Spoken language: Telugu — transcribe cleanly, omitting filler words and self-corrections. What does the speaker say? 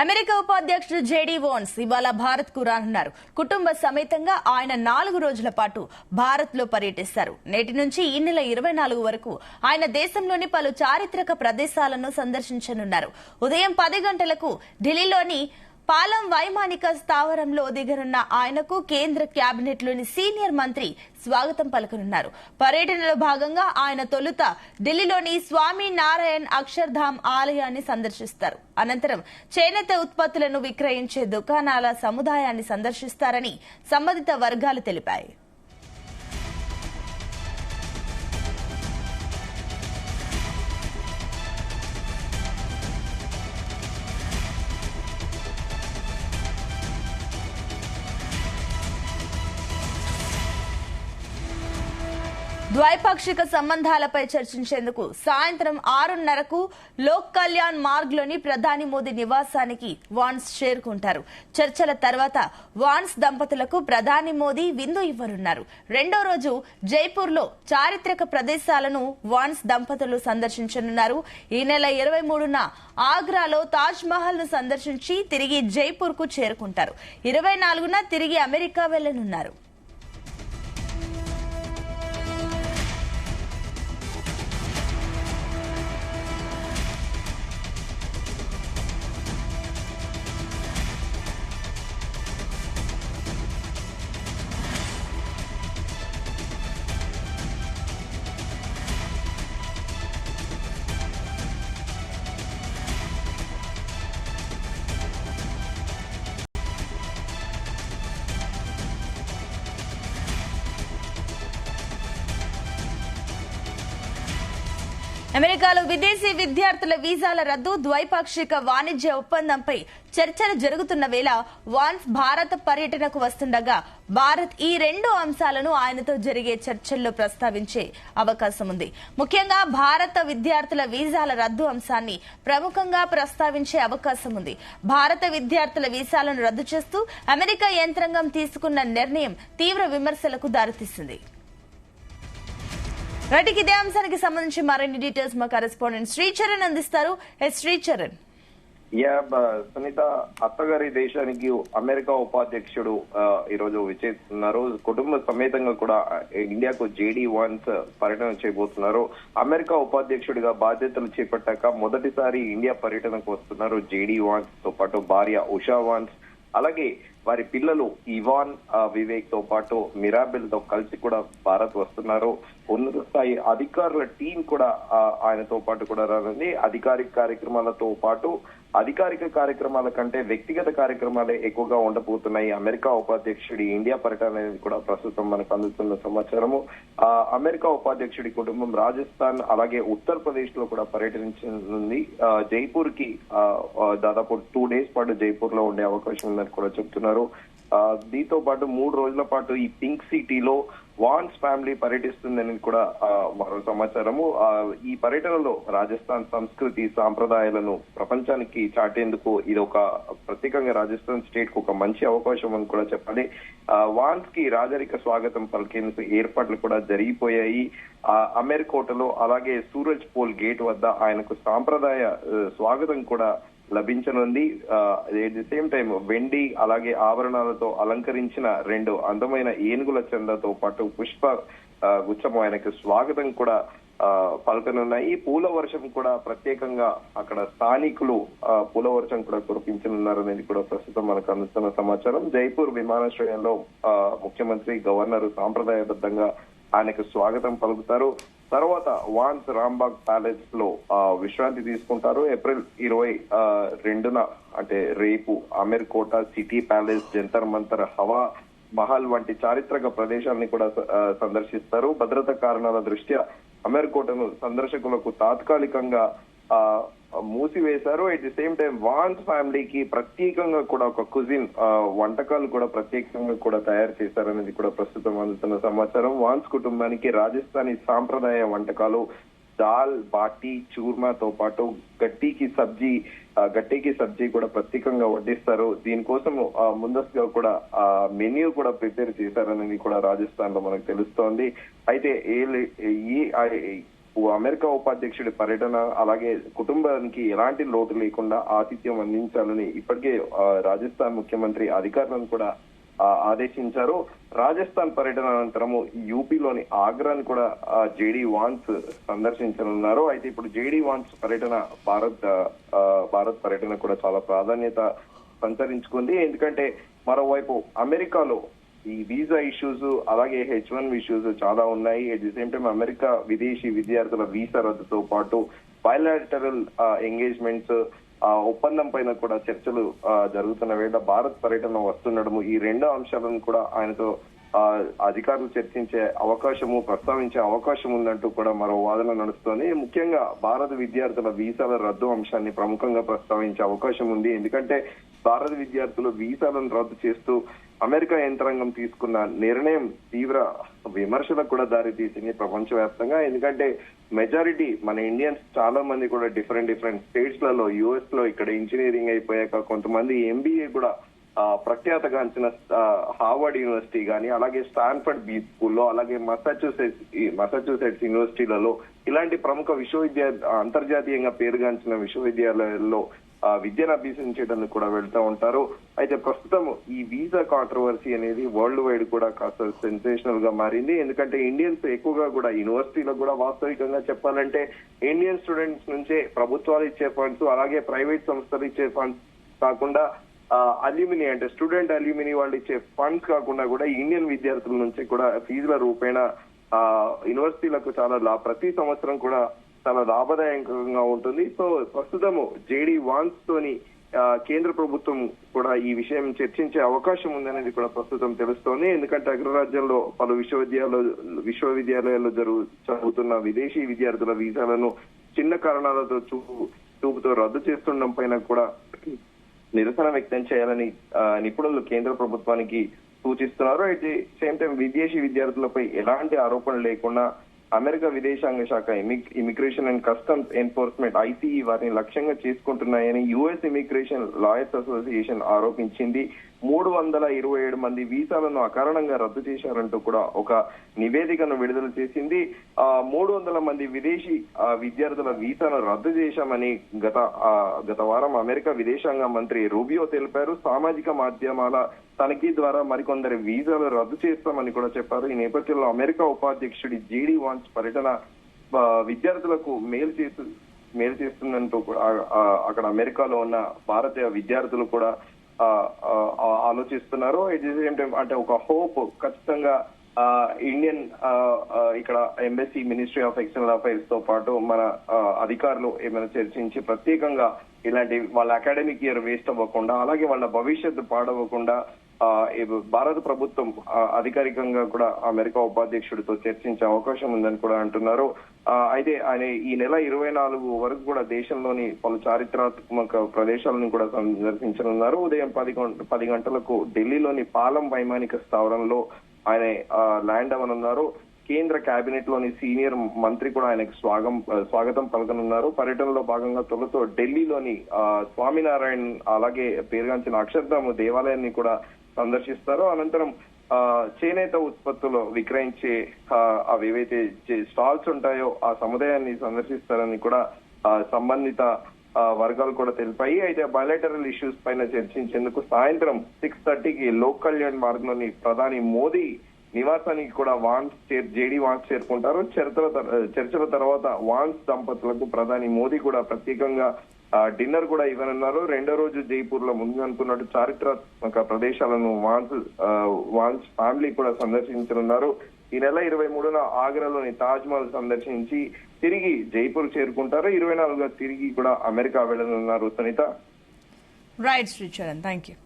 అమెరికా ఉపాధ్యక్షుడు జేడీ వాన్స్ ఇవాళ భారత్ కు రానున్నారు. కుటుంబ సమేతంగా ఆయన 4 రోజుల పాటు భారత్ లో పర్యటిస్తారు. నేటి నుంచి ఈ నెల 24 వరకు ఆయన దేశంలోని పలు చారిత్రక ప్రదేశాలను సందర్శించనున్నారు. ఉదయం 10 గంటలకు ఢిల్లీలోని పాలం వైమానిక స్థావరంలో దిగనున్న ఆయనకు కేంద్ర కేబినెట్ లోని సీనియర్ మంత్రి స్వాగతం పలకనున్నారు. పర్యటనలో భాగంగా ఆయన తొలుత ఢిల్లీలోని స్వామి నారాయణ్ అక్షర్ధామ్ ఆలయాన్ని సందర్శిస్తారు. అనంతరం చేనేత ఉత్పత్తులను విక్రయించే దుకాణాల సముదాయాన్ని సందర్శిస్తారని సంబంధిత వర్గాలు తెలిపాయి. ద్వైపాక్షిక సంబంధాలపై చర్చించేందుకు సాయంత్రం 6:30కు లోక్ కళ్యాణ్ మార్గ్ లోని ప్రధాని మోదీ నివాసానికి వాన్స్ చేరుకుంటారు. చర్చల తర్వాత వాన్స్ దంపతులకు ప్రధాని మోదీ విందు ఇవ్వనున్నారు. రెండో రోజు జైపూర్ లో చారిత్రక ప్రదేశాలను వాన్స్ దంపతులు సందర్శించనున్నారు. ఈ నెల 23న ఆగ్రాలో తాజ్ మహల్ ను సందర్శించి తిరిగి జైపూర్ కు చేరుకుంటారు. 24న తిరిగి అమెరికా వెళ్లనున్నారు. అమెరికాలో విదేశీ విద్యార్థుల వీసాల రద్దు, ద్వైపాక్షిక వాణిజ్య ఒప్పందంపై చర్చలు జరుగుతున్న వేళ వాన్స్ భారత పర్యటనకు వస్తుండగా భారత్ ఈ 2 అంశాలను ఆయనతో జరిగే చర్చల్లో ప్రస్తావించే అవకాశం ఉంది. ముఖ్యంగా భారత విద్యార్థుల వీసాల రద్దు అంశాన్ని ప్రముఖంగా ప్రస్తావించే అవకాశం ఉంది. భారత విద్యార్థుల వీసాలను రద్దు చేస్తూ అమెరికా యంత్రాంగం తీసుకున్న నిర్ణయం తీవ్ర విమర్శలకు దారితీసింది. రైట్, ఇదే అంశానికి సంబంధించి మరిన్ని డీటెయిల్స్ మా కరెస్పాండెంట్ శ్రీచరణ్ అందిస్తారు. శ్రీచరణ్, సునీత, అత్తగారి దేశానికి అమెరికా ఉపాధ్యక్షుడు ఈరోజు విచ్చేస్తున్నారు. కుటుంబ సమేతంగా కూడా ఇండియాకు జేడీ వాన్స్ పర్యటన చేయబోతున్నారు. అమెరికా ఉపాధ్యక్షుడిగా బాధ్యతలు చేపట్టాక మొదటిసారి ఇండియా పర్యటనకు వస్తున్నారు జేడీ వాన్స్ తో పాటు భార్య ఉషా వాన్స్, అలాగే వారి పిల్లలు ఇవాన్, వివేక్ తో పాటు మిరాబెల్ తో కలిసి కూడా భారత్ వస్తున్నారు. ఉన్నత స్థాయి అధికారుల టీం కూడా ఆయనతో పాటు కూడా రానుంది. అధికారిక కార్యక్రమాలతో పాటు అధికారిక కార్యక్రమాల కంటే వ్యక్తిగత కార్యక్రమాలే ఎక్కువగా ఉండబోతున్నాయి. అమెరికా ఉపాధ్యక్షుడి ఇండియా పర్యటన అనేది కూడా ప్రస్తుతం మనకు అందుతున్న సమాచారము. అమెరికా ఉపాధ్యక్షుడి కుటుంబం రాజస్థాన్ అలాగే ఉత్తరప్రదేశ్ లో కూడా పర్యటించనుంది. జైపూర్ కి దాదాపు 2 days పాటు జైపూర్ లో ఉండే అవకాశం ఉందని కూడా చెప్తున్నారు. దీంతో పాటు 3 రోజుల పాటు ఈ పింక్ సిటీలో వాన్స్ ఫ్యామిలీ పర్యటిస్తుందని కూడా మరో సమాచారము. ఈ పర్యటనలో రాజస్థాన్ సంస్కృతి సాంప్రదాయాలను ప్రపంచానికి చాటేందుకు ఇది ఒక ప్రత్యేకంగా రాజస్థాన్ స్టేట్ కు ఒక మంచి అవకాశం అని కూడా చెప్పాలి. వాన్స్ కి రాజరిక స్వాగతం పలికేందుకు ఏర్పాట్లు కూడా జరిగిపోయాయి. అమెరికోటలో అలాగే సూరజ్ పోల్ గేట్ వద్ద ఆయనకు సాంప్రదాయ స్వాగతం కూడా లభించనుంది. ఎట్ ది సేమ్ టైం వెండి అలాగే ఆభరణాలతో అలంకరించిన 2 అందమైన ఏనుగుల చందతో పాటు పుష్ప గుచ్చము ఆయనకు స్వాగతం కూడా పలకనున్నాయి. పూల వర్షం కూడా ప్రత్యేకంగా అక్కడ స్థానికులు పూల వర్షం కూడా కురిపించనున్నారు అనేది కూడా ప్రస్తుతం మనకు అందుతున్న సమాచారం. జైపూర్ విమానాశ్రయంలో ముఖ్యమంత్రి, గవర్నర్ సాంప్రదాయబద్ధంగా ఆయనకు స్వాగతం పలుకుతారు. తర్వాత వాన్స్ రాంబాగ్ ప్యాలెస్ లో విశ్రాంతి తీసుకుంటారు. ఏప్రిల్ 22న అంటే రేపు అమెర్కోట, సిటీ ప్యాలెస్, జంతర్ మంతర్, హవా మహల్ వంటి చారిత్రక ప్రదేశాన్ని కూడా సందర్శిస్తారు. భద్రతా కారణాల దృష్ట్యా అమెర్కోటను సందర్శకులకు తాత్కాలికంగా మూసివేశారు. At the same time Vance ఫ్యామిలీకి ప్రత్యేకంగా కూడా ఒక కుజిన్ వంటకాలు కూడా ప్రత్యేకంగా కూడా తయారు చేశారనేది కూడా ప్రస్తుతం అందుతున్న సమాచారం. వాన్స్ కుటుంబానికి రాజస్థానీ సాంప్రదాయ వంటకాలు దాల్, బాటీ, చూర్మాతో పాటు గట్టీకి సబ్జీ కూడా ప్రత్యేకంగా వడ్డిస్తారు. దీనికోసం ముందస్తుగా కూడా మెన్యూ కూడా ప్రిపేర్ చేశారనేది కూడా రాజస్థాన్ లో మనకు తెలుస్తోంది. అయితే అమెరికా ఉపాధ్యక్షుడి పర్యటన అలాగే కుటుంబానికి ఎలాంటి లోటు లేకుండా ఆతిథ్యం అందించాలని ఇప్పటికే రాజస్థాన్ ముఖ్యమంత్రి అధికారులను కూడా ఆదేశించారు. రాజస్థాన్ పర్యటన అనంతరము యూపీలోని ఆగ్రాని కూడా జేడీ వాన్స్ సందర్శించనున్నారు. అయితే ఇప్పుడు జేడీ వాన్స్ పర్యటన భారత్ పర్యటన కూడా చాలా ప్రాధాన్యత సంతరించుకుంది. ఎందుకంటే మరోవైపు అమెరికాలో ఈ వీసా ఇష్యూస్ అలాగే H1 ఇష్యూస్ చాలా ఉన్నాయి. At the same time America విదేశీ విద్యార్థుల వీసా రద్దుతో పాటు బయలాటరల్ ఎంగేజ్మెంట్స్ ఒప్పందం పైన కూడా చర్చలు జరుగుతున్న వేళ భారత్ పర్యటన వస్తుండడము ఈ రెండు అంశాలను కూడా ఆయనతో అధికారులు చర్చించే అవకాశము ప్రస్తావించే అవకాశం ఉందంటూ కూడా మరో వాదన నడుస్తోంది. ముఖ్యంగా భారత విద్యార్థుల వీసాల రద్దు అంశాన్ని ప్రముఖంగా ప్రస్తావించే అవకాశం ఉంది. ఎందుకంటే భారత విద్యార్థులు వీసాలను రద్దు చేస్తూ అమెరికా యంత్రాంగం తీసుకున్న నిర్ణయం తీవ్ర విమర్శలకు కూడా దారితీసింది ప్రపంచవ్యాప్తంగా. ఎందుకంటే మెజారిటీ మన ఇండియన్స్ చాలా మంది కూడా డిఫరెంట్ స్టేట్స్ లలో యుఎస్ లో ఇక్కడ ఇంజనీరింగ్ అయిపోయాక కొంతమంది MBA కూడా ప్రఖ్యాతగాంచిన హార్వర్డ్ యూనివర్సిటీ గానీ అలాగే స్టాన్ఫర్డ్ బీ స్కూల్లో అలాగే మసాచ్యూసెట్స్ యూనివర్సిటీలలో ఇలాంటి ప్రముఖ అంతర్జాతీయంగా పేరుగాంచిన విశ్వవిద్యాలయాల్లో విద్యను అభ్యసించేందుకు కూడా వెళ్తూ ఉంటారు. అయితే ప్రస్తుతం ఈ వీసా కాంట్రవర్సీ అనేది వరల్డ్ వైడ్ కూడా కాస్త సెన్సేషనల్ గా మారింది. ఎందుకంటే ఇండియన్స్ ఎక్కువగా కూడా యూనివర్సిటీలో కూడా వాస్తవికంగా చెప్పాలంటే ఇండియన్ స్టూడెంట్స్ నుంచే ప్రభుత్వాలు ఇచ్చే ఫండ్స్ అలాగే ప్రైవేట్ సంస్థలు ఇచ్చే ఫండ్స్ కాకుండా అల్యూమిని అంటే స్టూడెంట్ అల్యూమిని వాళ్ళు ఇచ్చే ఫండ్స్ కాకుండా కూడా ఇండియన్ విద్యార్థుల నుంచి కూడా ఫీజుల రూపేణ యూనివర్సిటీలకు చాలా ప్రతి సంవత్సరం కూడా చాలా లాభదాయకంగా ఉంటుంది. సో ప్రస్తుతము జేడీ వాన్స్ తోని కేంద్ర ప్రభుత్వం కూడా ఈ విషయం చర్చించే అవకాశం ఉందనేది కూడా ప్రస్తుతం తెలుస్తోంది. ఎందుకంటే అగ్రరాజ్యంలో పలు విశ్వవిద్యాలయాల్లో చదువుతున్న విదేశీ విద్యార్థుల వీసాలను చిన్న కారణాలతో చూపుతో రద్దు చేస్తుండడం పైన కూడా నిరసన వ్యక్తం చేయాలని నిపుణులు కేంద్ర ప్రభుత్వానికి సూచిస్తున్నారు. అయితే సేమ్ టైం విదేశీ విద్యార్థులపై ఎలాంటి ఆరోపణలు లేకుండా అమెరికా విదేశాంగ శాఖ immigration and customs enforcement ICE వారిని లక్ష్యంగా చేసుకుంటున్నాయని US ఇమిగ్రేషన్ లాయర్స్ అసోసియేషన్ ఆరోపించింది. 327 మంది వీసాలను అకారణంగా రద్దు చేశారంటూ కూడా ఒక నివేదికను విడుదల చేసింది. 300 మంది విదేశీ విద్యార్థుల వీసాను రద్దు చేశామని గత వారం అమెరికా విదేశాంగ మంత్రి రూబియో తెలిపారు. సామాజిక మాధ్యమాల తనిఖీ ద్వారా మరికొందరి వీసాలు రద్దు చేస్తామని కూడా చెప్పారు. ఈ నేపథ్యంలో అమెరికా ఉపాధ్యక్షుడి జేడీ వాన్స్ పర్యటన విద్యార్థులకు మేలు చేస్తుందంటూ అక్కడ అమెరికాలో ఉన్న భారతీయ విద్యార్థులు కూడా ఆలోచిస్తున్నారు. ఎట్ ది సేమ్ టైం అంటే ఒక హోప్ ఖచ్చితంగా ఇండియన్ ఇక్కడ embassy ministry of external affairs తో పాటు మన అధికారులు ఏమైనా చర్చించి ప్రత్యేకంగా ఇలాంటి వాళ్ళ అకాడమిక్ ఇయర్ వేస్ట్ అవ్వకుండా అలాగే వాళ్ళ భవిష్యత్తు పాడవకుండా భారత ప్రభుత్వం అధికారికంగా కూడా అమెరికా ఉపాధ్యక్షుడితో చర్చించే అవకాశం ఉందని కూడా అంటున్నారు. అయితే ఆయన ఈ నెల 24 వరకు కూడా దేశంలోని పలు చారిత్రాత్మక ప్రదేశాలను కూడా సందర్శించనున్నారు. ఉదయం 10 గంటలకు ఢిల్లీలోని పాలం వైమానిక స్థావరంలో ఆయన ల్యాండ్ అవ్వనున్నారు. కేంద్ర కేబినెట్ లోని సీనియర్ మంత్రి కూడా ఆయనకు స్వాగతం పలకనున్నారు. పర్యటనలో భాగంగా తొలుత ఢిల్లీలోని స్వామినారాయణ్ అలాగే పేరుగాంచిన అక్షర్ధామ్ దేవాలయాన్ని కూడా సందర్శిస్తారు. అనంతరం చేనేత ఉత్పత్తులు విక్రయించే అవి ఏవైతే స్టాల్స్ ఉంటాయో ఆ సముదాయాన్ని సందర్శిస్తారని కూడా సంబంధిత వర్గాలు కూడా తెలిపాయి. అయితే బయలాటరల్ ఇష్యూస్ పైన చర్చించేందుకు సాయంత్రం 6:30కి లోక్ కళ్యాణ్ మార్గ్లోని ప్రధాని మోదీ నివాసానికి కూడా జేడీ వాన్స్ చేరుకుంటారు. చర్చల తర్వాత వాన్స్ దంపతులకు ప్రధాని మోదీ కూడా ప్రత్యేకంగా డిన్నర్ కూడా ఇవ్వనున్నారు. రెండో రోజు జైపూర్ లో ముందు అనుకున్నట్టు చారిత్రాత్మక ప్రదేశాలను వాన్స్ ఫ్యామిలీ కూడా సందర్శించనున్నారు. ఈ నెల 23న ఆగ్రాలోని తాజ్ మహల్ సందర్శించి తిరిగి జైపూర్ చేరుకుంటారు. 24గా తిరిగి కూడా అమెరికా వెళ్లనున్నారు. Sunita. Right Sricharan, thank you.